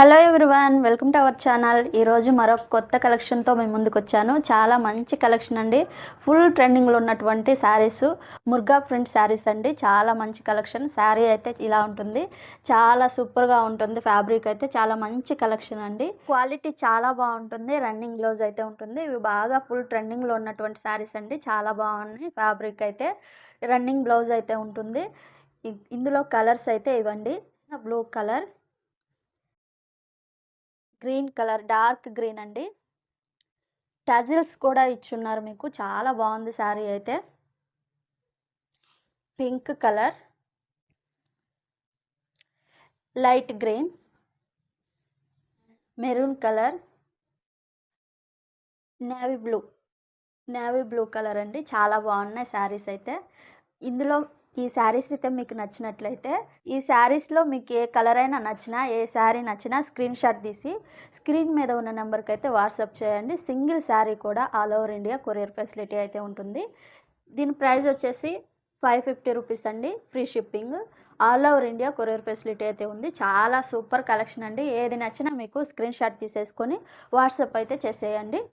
Hello everyone, welcome to our channel. ఈరోజు మరొక కొత్త కలెక్షన్తో మేము ముందుకు వచ్చాను. చాలా మంచి కలెక్షన్ అండి. ఫుల్ ట్రెండింగ్లో ఉన్నటువంటి శారీస్, ముర్గా ప్రింట్ శారీస్ అండి. చాలా మంచి కలెక్షన్. శారీ అయితే ఇలా ఉంటుంది, చాలా సూపర్గా ఉంటుంది. ఫ్యాబ్రిక్ అయితే చాలా మంచి కలెక్షన్ అండి. క్వాలిటీ చాలా బాగుంటుంది. రన్నింగ్ బ్లౌజ్ అయితే ఉంటుంది. ఇవి బాగా ఫుల్ ట్రెండింగ్లో ఉన్నటువంటి శారీస్ అండి. చాలా బాగున్నాయి. ఫ్యాబ్రిక్ అయితే రన్నింగ్ బ్లౌజ్ అయితే ఉంటుంది. ఇందులో కలర్స్ అయితే ఇవ్వండి. Blue colour, green colour, dark green అండి. టజిల్స్ కూడా ఇచ్చున్నారు మీకు. చాలా బాగుంది శారీ అయితే. Pink colour, light green, maroon colour, navy blue colour అండి. చాలా బాగున్నాయి శారీస్ అయితే. ఇందులో ఈ శారీస్ అయితే మీకు నచ్చినట్లయితే, ఈ శారీస్లో మీకు ఏ కలర్ అయినా నచ్చినా, ఏ శారీ నచ్చినా స్క్రీన్ షాట్ తీసి స్క్రీన్ మీద ఉన్న నెంబర్కి అయితే వాట్సాప్ చేయండి. సింగిల్ శారీ కూడా all over India courier facility అయితే ఉంటుంది. దీని ప్రైస్ వచ్చేసి 550 రూపీస్ అండి. Free shipping. All over India courier facility అయితే ఉంది. చాలా సూపర్ కలెక్షన్ అండి. ఏది నచ్చినా మీకు స్క్రీన్ షాట్ తీసేసుకొని వాట్సాప్ అయితే చేసేయండి.